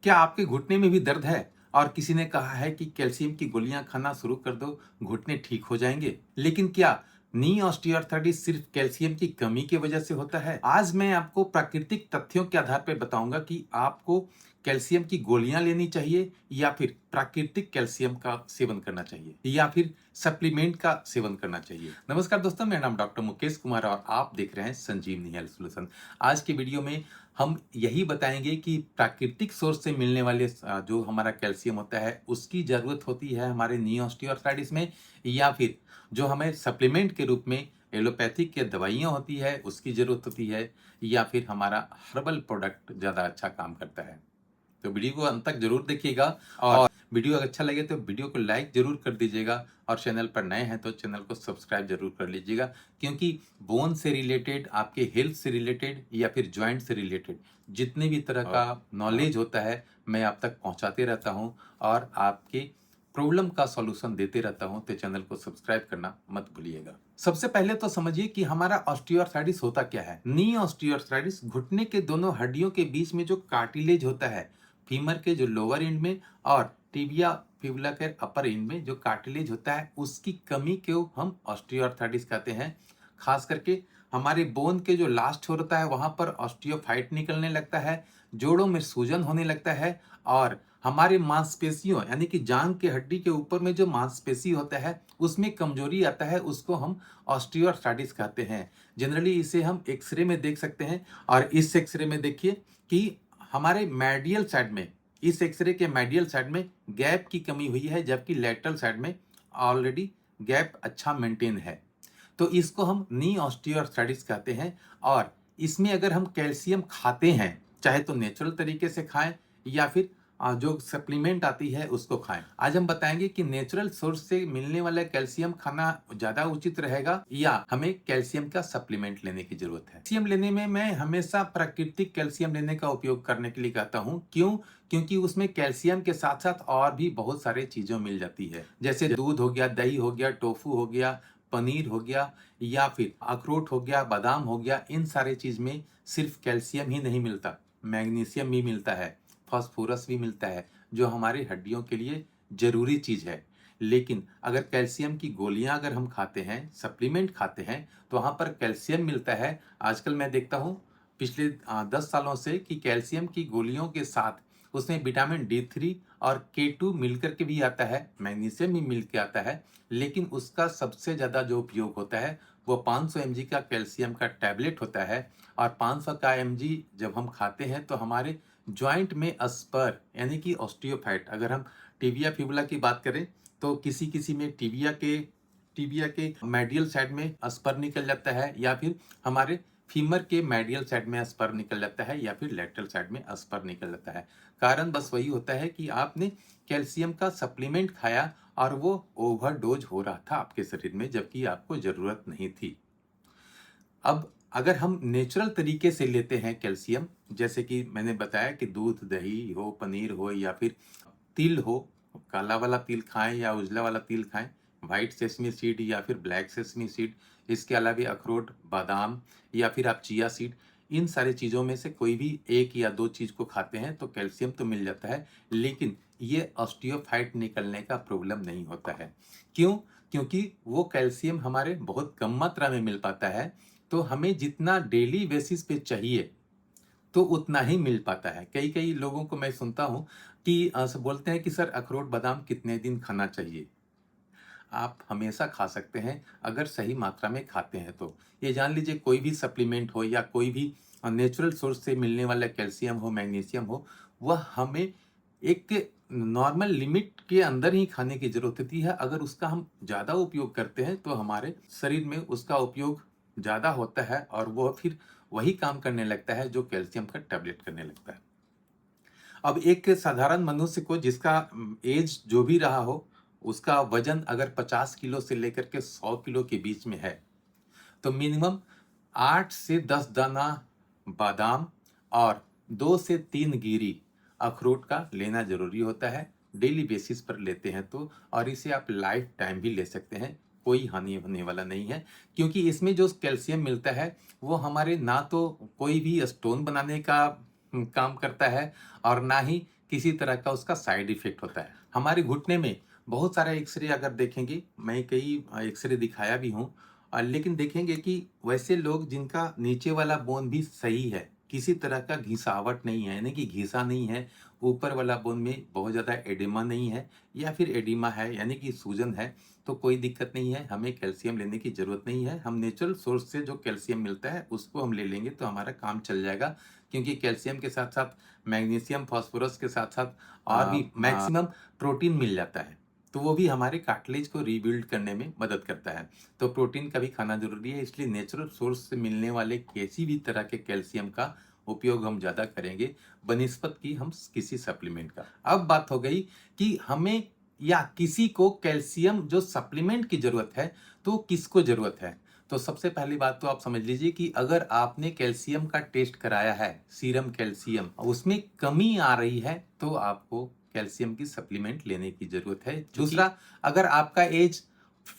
क्या आपके घुटने में भी दर्द है और किसी ने कहा है कि कैल्शियम की गोलियां खाना शुरू कर दो, घुटने ठीक हो जाएंगे? लेकिन क्या नी ऑस्टियोआर्थराइटिस सिर्फ कैल्शियम की कमी की वजह से होता है? आज मैं आपको प्राकृतिक तथ्यों के आधार पर बताऊंगा कि आपको कैल्शियम की गोलियां लेनी चाहिए या फिर प्राकृतिक कैल्शियम का सेवन करना चाहिए या फिर सप्लीमेंट का सेवन करना चाहिए। नमस्कार दोस्तों, मेरा नाम डॉक्टर मुकेश कुमार और आप देख रहे हैं संजीवनी हेल्थ सॉल्यूशन। आज की वीडियो में हम यही बताएंगे कि प्राकृतिक सोर्स से मिलने वाले जो हमारा कैल्शियम होता है उसकी ज़रूरत होती है हमारे नी ऑस्टियोआर्थराइटिस में, या फिर जो हमें सप्लीमेंट के रूप में एलोपैथिक के दवाइयाँ होती है उसकी ज़रूरत होती है, या फिर हमारा हर्बल प्रोडक्ट ज़्यादा अच्छा काम करता है। तो वीडियो को अंत तक जरूर देखिएगा और वीडियो अगर अच्छा लगे तो वीडियो को लाइक जरूर कर दीजिएगा और चैनल पर नए हैं तो चैनल को सब्सक्राइब जरूर कर लीजिएगा, क्योंकि बोन से रिलेटेड, आपके हेल्थ से रिलेटेड या फिर जॉइंट से रिलेटेड जितने भी तरह का नॉलेज होता है मैं आप तक पहुंचाते रहता हूं और आपके प्रॉब्लम का सॉल्यूशन देते रहता हूं। तो चैनल को सब्सक्राइब करना मत भूलिएगा। सबसे पहले तो समझिए कि हमारा ऑस्टियोआर्थराइटिस होता क्या है। नी ऑस्टियोआर्थराइटिस घुटने के दोनों हड्डियों के बीच में जो कार्टिलेज होता है, फीमर के जो लोअर एंड में और टिबिया फिबुला के अपर एंड में जो कार्टिलेज होता है उसकी कमी को हम ऑस्टियोआर्थराइटिस कहते हैं। खास करके हमारे बोन के जो लास्ट छोर होता है वहां पर ऑस्टियोफाइट निकलने लगता है, जोड़ों में सूजन होने लगता है और हमारे मांसपेशियों यानी कि जांग के हड्डी के ऊपर में जो मांसपेशी होता है उसमें कमजोरी आता है, उसको हम ऑस्टियोआर्थराइटिस कहते हैं। जनरली इसे हम एक्सरे में देख सकते हैं और इस एक्सरे में देखिए कि हमारे मेडियल साइड में, इस एक्सरे के मेडियल साइड में गैप की कमी हुई है, जबकि लेटरल साइड में ऑलरेडी गैप अच्छा मेंटेन है। तो इसको हम नी ऑस्टियोआर्थराइटिस कहते हैं। और इसमें अगर हम कैल्शियम खाते हैं, चाहे तो नेचुरल तरीके से खाएं या फिर जो सप्लीमेंट आती है उसको खाएं। आज हम बताएंगे कि नेचुरल सोर्स से मिलने वाला कैल्शियम खाना ज्यादा उचित रहेगा या हमें कैल्शियम का सप्लीमेंट लेने की जरूरत है। कैल्शियम लेने में मैं हमेशा प्राकृतिक कैल्शियम लेने का उपयोग करने के लिए कहता हूँ। क्यों? क्योंकि उसमें कैल्शियम के साथ साथ और भी बहुत सारे चीजों मिल जाती है, जैसे दूध हो गया, दही हो गया, टोफू हो गया, पनीर हो गया या फिर अखरोट हो गया, बादाम हो गया। इन सारे चीज में सिर्फ कैल्शियम ही नहीं मिलता, मैग्नीशियम भी मिलता है, फास्फोरस भी मिलता है, जो हमारी हड्डियों के लिए जरूरी चीज है। लेकिन अगर कैल्शियम की गोलियां अगर हम खाते हैं, सप्लीमेंट खाते हैं, तो वहां पर कैल्शियम मिलता है। आजकल मैं देखता हूँ पिछले 10 सालों से कि कैल्शियम की गोलियों के साथ उसमें विटामिन D3 और K2 मिलकर के भी आता है, मैग्नीशियम भी मिल के आता है। लेकिन उसका सबसे ज़्यादा जो उपयोग होता है वो 500 mg का कैल्शियम का टैबलेट होता है। और 500 का mg जब हम खाते हैं तो हमारे जॉइंट में अस्पर यानी कि ऑस्टियोफाइट, अगर हम टिबिया फिबुला की बात करें तो किसी किसी में टिबिया के मेडियल साइड में अस्पर निकल जाता है, या फिर हमारे फीमर के मेडियल साइड में अस्पर निकल जाता है, या फिर लेटरल साइड में अस्पर निकल जाता है। कारण बस वही होता है कि आपने कैल्शियम का सप्लीमेंट खाया और वो ओवरडोज हो रहा था आपके शरीर में, जबकि आपको जरूरत नहीं थी। अब अगर हम नेचुरल तरीके से लेते हैं कैल्शियम, जैसे कि मैंने बताया कि दूध, दही हो, पनीर हो या फिर तिल हो, काला वाला तिल खाएं या उजला वाला तिल खाएं, व्हाइट सेसमी सीड या फिर ब्लैक सेसमी सीड, इसके अलावा अखरोट, बादाम या फिर आप चिया सीड, इन सारी चीज़ों में से कोई भी एक या दो चीज़ को खाते हैं तो कैल्शियम तो मिल जाता है। लेकिन ये ऑस्टियोफाइट निकलने का प्रॉब्लम नहीं होता है। क्यों? क्योंकि वो कैल्शियम हमारे बहुत कम मात्रा में मिल पाता है। तो हमें जितना डेली बेसिस पे चाहिए तो उतना ही मिल पाता है। कई कई लोगों को मैं सुनता हूँ कि बोलते हैं कि सर अखरोट बादाम कितने दिन खाना चाहिए? आप हमेशा खा सकते हैं अगर सही मात्रा में खाते हैं तो। ये जान लीजिए कोई भी सप्लीमेंट हो या कोई भी नेचुरल सोर्स से मिलने वाला कैल्शियम हो, मैग्नीशियम हो, वह हमें एक नॉर्मल लिमिट के अंदर ही खाने की जरूरत होती है। अगर उसका हम ज़्यादा उपयोग करते हैं तो हमारे शरीर में उसका उपयोग ज़्यादा होता है और वह फिर वही काम करने लगता है जो कैल्शियम का टैबलेट करने लगता है। अब एक साधारण मनुष्य को जिसका एज जो भी रहा हो, उसका वजन अगर 50 किलो से लेकर के 100 किलो के बीच में है तो मिनिमम 8 से 10 दाना बादाम और 2 से 3 गिरी अखरोट का लेना जरूरी होता है। डेली बेसिस पर लेते हैं तो, और इसे आप लाइफ टाइम भी ले सकते हैं, कोई हानि होने वाला नहीं है। क्योंकि इसमें जो कैल्शियम मिलता है वो हमारे ना तो कोई भी स्टोन बनाने का काम करता है और ना ही किसी तरह का उसका साइड इफेक्ट होता है। हमारे घुटने में बहुत सारे एक्सरे अगर देखेंगे, मैं कई एक्सरे दिखाया भी हूँ, लेकिन देखेंगे कि वैसे लोग जिनका नीचे वाला बोन भी सही है, किसी तरह का घिसावट नहीं है, यानी कि घिसा नहीं है, ऊपर वाला बोन में बहुत ज़्यादा एडिमा नहीं है, या फिर एडिमा है यानी कि सूजन है, तो कोई दिक्कत नहीं है, हमें कैल्शियम लेने की ज़रूरत नहीं है। हम नेचुरल सोर्स से जो कैल्शियम मिलता है उसको हम ले लेंगे तो हमारा काम चल जाएगा, क्योंकि कैल्शियम के साथ साथ मैग्नीशियम, फास्फोरस के साथ साथ और भी मैक्सिमम प्रोटीन मिल जाता है, तो वो भी हमारे कार्टिलेज को रीबिल्ड करने में मदद करता है। तो प्रोटीन का भी खाना जरूरी है, इसलिए नेचुरल सोर्स से मिलने वाले किसी भी तरह के कैल्शियम का उपयोग हम ज़्यादा करेंगे बनिस्पत की हम किसी सप्लीमेंट का। अब बात हो गई कि हमें या किसी को कैल्शियम जो सप्लीमेंट की ज़रूरत है, तो किसको ज़रूरत है? तो सबसे पहली बात तो आप समझ लीजिए कि अगर आपने कैल्शियम का टेस्ट कराया है, सीरम कैल्शियम, उसमें कमी आ रही है, तो आपको कैल्शियम की सप्लीमेंट लेने की ज़रूरत है। दूसरा, अगर आपका एज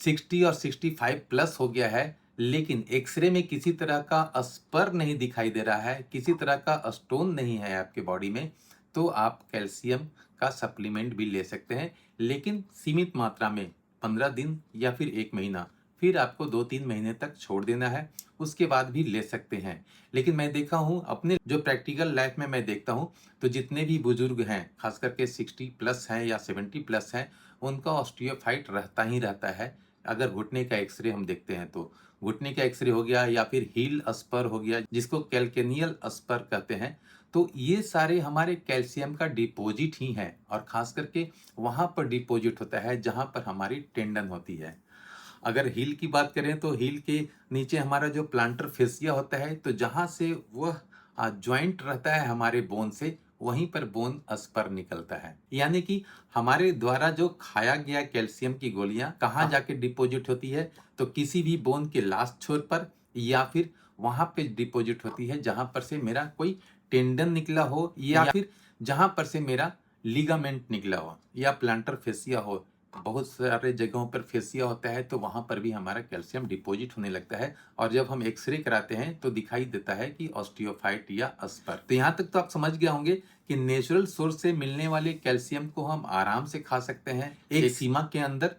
60 और 65 प्लस हो गया है, लेकिन एक्सरे में किसी तरह का स्पर नहीं दिखाई दे रहा है, किसी तरह का स्टोन नहीं है आपके बॉडी में, तो आप कैल्शियम का सप्लीमेंट भी ले सकते हैं, लेकिन सीमित मात्रा में 15 दिन या फिर 1 महीना, फिर आपको 2-3 महीने तक छोड़ देना है, उसके बाद भी ले सकते हैं। लेकिन मैं देखा हूँ अपने जो प्रैक्टिकल लाइफ में मैं देखता हूँ, तो जितने भी बुजुर्ग हैं, खास करके 60 प्लस हैं या 70 प्लस हैं, उनका ऑस्टियोफाइट रहता ही रहता है। अगर घुटने का एक्सरे हम देखते हैं तो घुटने का एक्सरे हो गया या फिर हील स्पर हो गया, जिसको कैल्केनियल स्पर कहते हैं, तो ये सारे हमारे कैल्शियम का डिपॉजिट ही है, और खास करके वहाँ पर डिपॉजिट होता है जहाँ पर हमारी टेंडन होती है। अगर हील की बात करें तो हील के नीचे हमारा जो प्लांटर फेसिया होता है, तो जहाँ से वह ज्वाइंट रहता है हमारे बोन से, वहीं पर बोन स्पर निकलता है। यानी कि हमारे द्वारा जो खाया गया कैल्शियम की गोलियां कहाँ जाके डिपॉजिट होती है, तो किसी भी बोन के लास्ट छोर पर, या फिर वहां पे डिपॉजिट होती है जहां पर से मेरा कोई टेंडन निकला हो, या फिर जहां पर से मेरा लिगामेंट निकला हो, या प्लांटर फेसिया हो। बहुत सारे जगहों पर फेसिया होता है, तो वहां पर भी हमारा कैल्शियम डिपॉजिट होने लगता है, और जब हम एक्सरे कराते हैं तो दिखाई देता है कि ऑस्टियोफाइट या अस्पर। तो यहाँ तक तो आप समझ गए होंगे कि नेचुरल सोर्स से मिलने वाले कैल्शियम को हम आराम से खा सकते हैं एक सीमा के अंदर।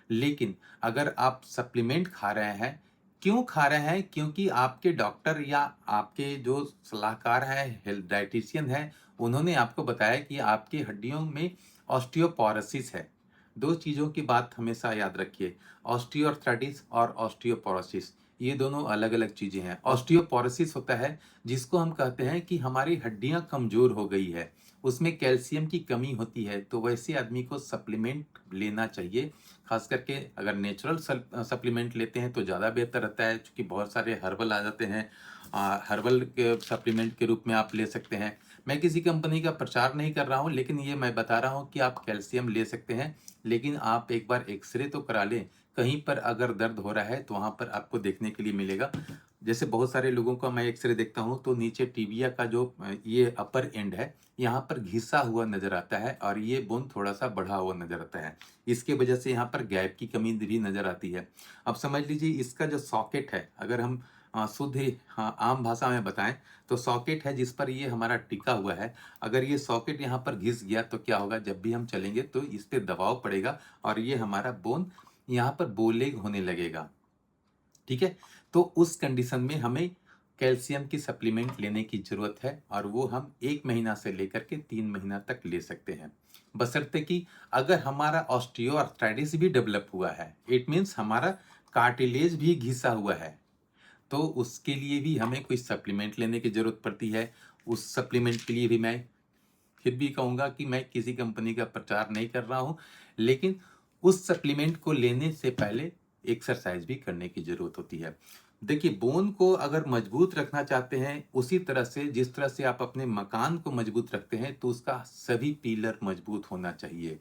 लेकिन अगर आप सप्लीमेंट खा रहे हैं, क्यों खा रहे हैं? क्योंकि आपके डॉक्टर या आपके जो सलाहकार हैं, हेल्थ डाइटिशियन है, उन्होंने आपको बताया कि आपकी हड्डियों में ऑस्टियोपोरोसिस है। दो चीज़ों की बात हमेशा याद रखिए, ऑस्टियोआर्थराइटिस और ऑस्टियोपोरोसिस, ये दोनों अलग अलग चीज़ें हैं। ऑस्टियोपोरोसिस होता है जिसको हम कहते हैं कि हमारी हड्डियां कमज़ोर हो गई है, उसमें कैल्शियम की कमी होती है, तो वैसे आदमी को सप्लीमेंट लेना चाहिए। खास करके अगर नेचुरल सप्लीमेंट लेते हैं तो ज़्यादा बेहतर रहता है, क्योंकि बहुत सारे हर्बल आ जाते हैं। हर्बल के सप्लीमेंट के रूप में आप ले सकते हैं। मैं किसी कंपनी का प्रचार नहीं कर रहा हूँ, लेकिन ये मैं बता रहा हूँ कि आप कैल्शियम ले सकते हैं, लेकिन आप एक बार एक्सरे तो करा लें। कहीं पर अगर दर्द हो रहा है तो वहाँ पर आपको देखने के लिए मिलेगा। जैसे बहुत सारे लोगों का मैं एक्सरे देखता हूँ, तो नीचे टिबिया का जो ये अपर एंड है, यहाँ पर घिसा हुआ नजर आता है, और ये बोन थोड़ा सा बढ़ा हुआ नजर आता है। इसके वजह से यहाँ पर गैप की कमी भी नजर आती है। अब समझ लीजिए इसका जो सॉकेट है, अगर हम शुद्ध ही आम भाषा में बताएं, तो सॉकेट है जिस पर ये हमारा टिका हुआ है। अगर ये सॉकेट यहाँ पर घिस गया तो क्या होगा, जब भी हम चलेंगे तो इस पे दबाव पड़ेगा, और ये हमारा बोन यहाँ पर बोलेग होने लगेगा। ठीक है, तो उस कंडीशन में हमें कैल्शियम की सप्लीमेंट लेने की जरूरत है, और वो हम 1 महीना से लेकर के 3 महीना तक ले सकते हैं, बशर्ते कि अगर हमारा ऑस्टियोआर्थराइटिस भी डेवलप हुआ है, इट मीन्स हमारा कार्टिलेज भी घिसा हुआ है, तो उसके लिए भी हमें कोई सप्लीमेंट लेने की जरूरत पड़ती है। उस सप्लीमेंट के लिए भी मैं फिर भी कहूँगा कि मैं किसी कंपनी का प्रचार नहीं कर रहा हूँ, लेकिन उस सप्लीमेंट को लेने से पहले एक्सरसाइज भी करने की जरूरत होती है। देखिए, बोन को अगर मजबूत रखना चाहते हैं, उसी तरह से जिस तरह से आप अपने मकान को मजबूत रखते हैं, तो उसका सभी पिलर मजबूत होना चाहिए।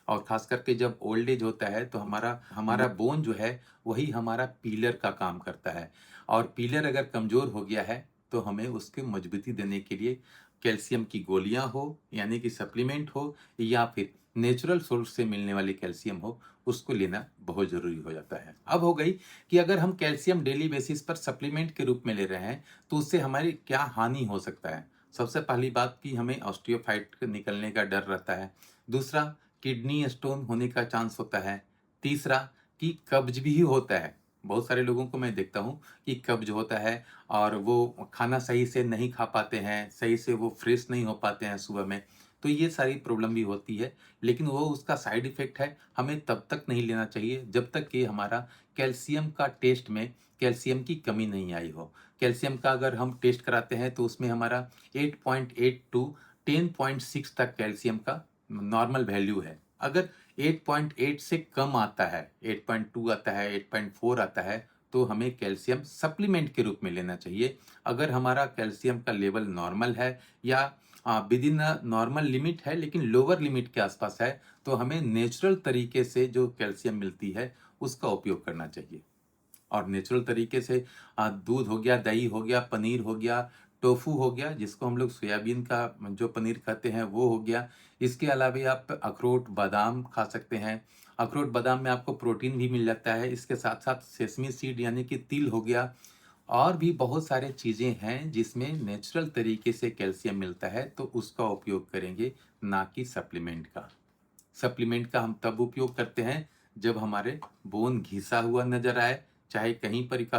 और खास करके जब ओल्ड एज होता है तो हमारा हमारा बोन जो है वही हमारा पिलर का काम करता है, और पिलर अगर कमजोर हो गया है तो हमें उसके मजबूती देने के लिए कैल्शियम की गोलियां हो, यानी कि सप्लीमेंट हो, या फिर नेचुरल सोर्स से मिलने वाली कैल्शियम हो, उसको लेना बहुत जरूरी हो जाता है। अब हो गई कि अगर हम कैल्शियम डेली बेसिस पर सप्लीमेंट के रूप में ले रहे हैं, तो उससे हमारी क्या हानि हो सकता है। सबसे पहली बात कि हमें ऑस्टियोफाइट निकलने का डर रहता है। दूसरा, किडनी स्टोन होने का चांस होता है। तीसरा, कि कब्ज भी होता है। बहुत सारे लोगों को मैं देखता हूँ कि कब्ज होता है और वो खाना सही से नहीं खा पाते हैं, सही से वो फ्रेश नहीं हो पाते हैं सुबह में। तो ये सारी प्रॉब्लम भी होती है, लेकिन वो उसका साइड इफ़ेक्ट है, हमें तब तक नहीं लेना चाहिए जब तक कि हमारा कैल्शियम का टेस्ट में कैल्शियम की कमी नहीं आई हो। कैल्शियम का अगर हम टेस्ट कराते हैं तो उसमें हमारा 8.8 टू 10.6 तक कैल्शियम का नॉर्मल वैल्यू है। अगर 8.8 से कम आता है, 8.2 आता है, 8.4 आता है, तो हमें कैल्शियम सप्लीमेंट के रूप में लेना चाहिए। अगर हमारा कैल्शियम का लेवल नॉर्मल है या with in a normal limit है लेकिन लोअर लिमिट के आसपास है, तो हमें नेचुरल तरीके से जो कैल्शियम मिलती है उसका उपयोग करना चाहिए। और नेचुरल तरीके से दूध हो गया, दही हो गया, पनीर हो गया, टोफू हो गया, जिसको हम लोग सोयाबीन का जो पनीर खाते हैं वो हो गया। इसके अलावा आप अखरोट, बादाम खा सकते हैं। अखरोट, बादाम में आपको प्रोटीन भी मिल जाता है। इसके साथ-साथ सेसमी सीड यानी कि तिल हो गया, और भी बहुत सारे चीज़ें हैं जिसमें नेचुरल तरीके से कैल्शियम मिलता है, तो उसका उपयोग करेंगे, ना कि सप्लीमेंट का। सप्लीमेंट का हम तब उपयोग करते हैं जब हमारे बोन घिसा हुआ नजर आए, चाहे कहीं पर का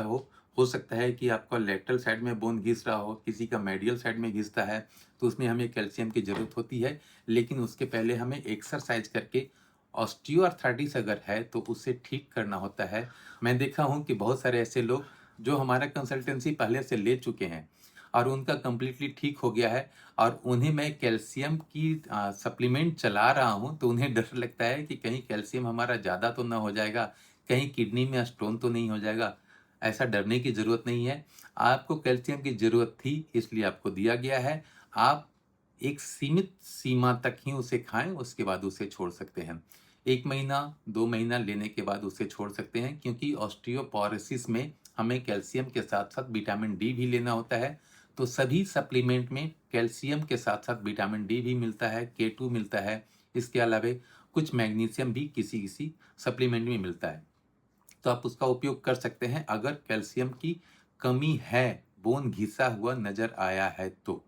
हो सकता है कि आपका लेटरल साइड में बोन घिस रहा हो, किसी का मेडियल साइड में घिसता है, तो उसमें हमें कैल्शियम की ज़रूरत होती है। लेकिन उसके पहले हमें एक्सरसाइज करके ऑस्टियोआर्थराइटिस अगर है तो उसे ठीक करना होता है। मैं देखा हूँ कि बहुत सारे ऐसे लोग जो हमारा कंसल्टेंसी पहले से ले चुके हैं और उनका कंप्लीटली ठीक हो गया है, और उन्हें मैं कैल्शियम की सप्लीमेंट चला रहा हूँ, तो उन्हें डर लगता है कि कहीं कैल्शियम हमारा ज़्यादा तो ना हो जाएगा, कहीं किडनी में स्टोन तो नहीं हो जाएगा। ऐसा डरने की ज़रूरत नहीं है। आपको कैल्शियम की ज़रूरत थी, इसलिए आपको दिया गया है। आप एक सीमित सीमा तक ही उसे खाएँ, उसके बाद उसे छोड़ सकते हैं। 1 महीना, 2 महीना लेने के बाद उसे छोड़ सकते हैं, क्योंकि ऑस्टियोपोरोसिस में हमें कैल्शियम के साथ-साथ विटामिन डी भी लेना होता है। तो सभी सप्लीमेंट में कैल्शियम के साथ-साथ विटामिन डी भी मिलता है, K2 मिलता है। इसके अलावे कुछ मैग्नीशियम भी किसी-किसी सप्लीमेंट में मिलता है। तो आप उसका उपयोग कर सकते हैं अगर कैल्शियम की कमी है, बोन घिसा हुआ नज़र आया है तो।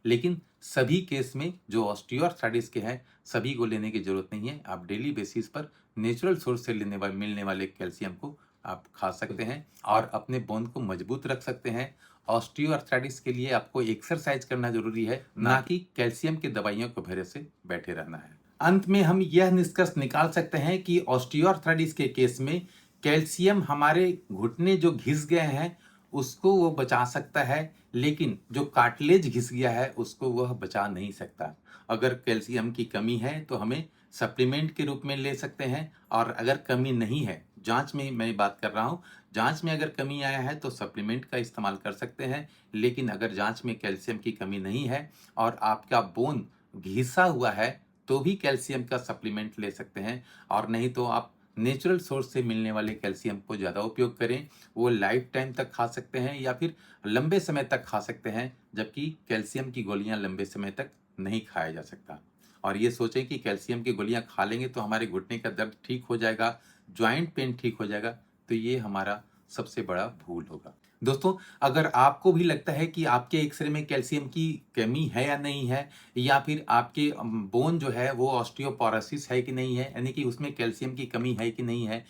लेकिन सभी केस में जो ऑस्टियोआर्थराइटिस के हैं, सभी को लेने की ज़रूरत नहीं है। आप डेली बेसिस पर नेचुरल सोर्स से मिलने वाले कैल्शियम को आप खा सकते हैं और अपने बोन को मजबूत रख सकते हैं। ऑस्टियोआर्थराइटिस के लिए आपको एक्सरसाइज करना ज़रूरी है, ना कि कैल्शियम की दवाइयों के भरोसे से बैठे रहना है। अंत में हम यह निष्कर्ष निकाल सकते हैं कि ऑस्टियोआर्थराइटिस के केस में कैल्शियम हमारे घुटने जो घिस गए हैं, उसको वो बचा सकता है, लेकिन जो कार्टिलेज घिस गया है उसको वह बचा नहीं सकता। अगर कैल्शियम की कमी है तो हमें सप्लीमेंट के रूप में ले सकते हैं, और अगर कमी नहीं है, जांच में मैं बात कर रहा हूँ, जांच में अगर कमी आया है तो सप्लीमेंट का इस्तेमाल कर सकते हैं। लेकिन अगर जांच में कैल्शियम की कमी नहीं है और आपका बोन घिसा हुआ है, तो भी कैल्शियम का सप्लीमेंट ले सकते हैं। और नहीं तो आप नेचुरल सोर्स से मिलने वाले कैल्शियम को ज़्यादा उपयोग करें। वो लाइफ टाइम तक खा सकते हैं या फिर लंबे समय तक खा सकते हैं, जबकि कैल्शियम की गोलियां लंबे समय तक नहीं खाया जा सकता। और ये सोचें कि कैल्शियम की गोलियां खा लेंगे तो हमारे घुटने का दर्द ठीक हो जाएगा, जॉइंट पेन ठीक हो जाएगा, तो ये हमारा सबसे बड़ा भूल होगा। दोस्तों, अगर आपको भी लगता है कि आपके एक्सरे में कैल्शियम की कमी है या नहीं है, या फिर आपके बोन जो है वो ऑस्टियोपोरोसिस है कि नहीं है, यानी कि उसमें कैल्शियम की कमी है कि नहीं है,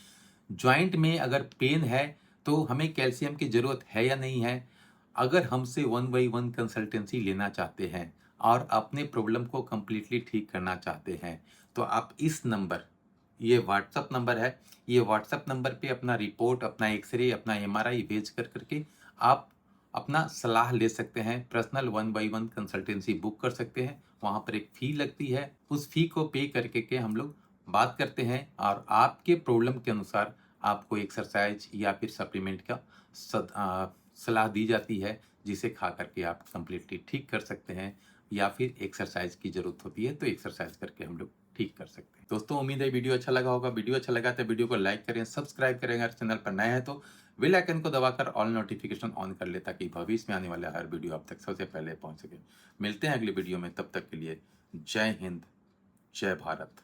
जॉइंट में अगर पेन है तो हमें कैल्शियम की ज़रूरत है या नहीं है, अगर हमसे 1 बाई 1 कंसल्टेंसी लेना चाहते हैं और अपने प्रॉब्लम को कंप्लीटली ठीक करना चाहते हैं, तो आप इस नंबर, ये व्हाट्सअप नंबर है, ये व्हाट्सअप नंबर पे अपना रिपोर्ट, अपना एक्सरे, अपना एमआरआई भेज कर करके आप अपना सलाह ले सकते हैं। पर्सनल 1 बाई 1 कंसल्टेंसी बुक कर सकते हैं। वहाँ पर एक फ़ी लगती है, उस फ़ी को पे करके के हम लोग बात करते हैं और आपके प्रॉब्लम के अनुसार आपको एक्सरसाइज या फिर सप्लीमेंट का सलाह दी जाती है, जिसे खा करके आप कंप्लीटली ठीक कर सकते हैं, या फिर एक्सरसाइज की ज़रूरत होती है तो एक्सरसाइज करके हम लोग ठीक कर सकते हैं। दोस्तों, उम्मीद है वीडियो अच्छा लगा होगा। वीडियो अच्छा लगा तो वीडियो को लाइक करें, सब्सक्राइब करें, अगर चैनल पर नए हैं तो बेल आइकन को दबाकर ऑल नोटिफिकेशन ऑन कर ले, ताकि भविष्य में आने वाला हर वीडियो आप तक सबसे पहले पहुंच सके। मिलते हैं अगली वीडियो में, तब तक के लिए जय हिंद, जय भारत।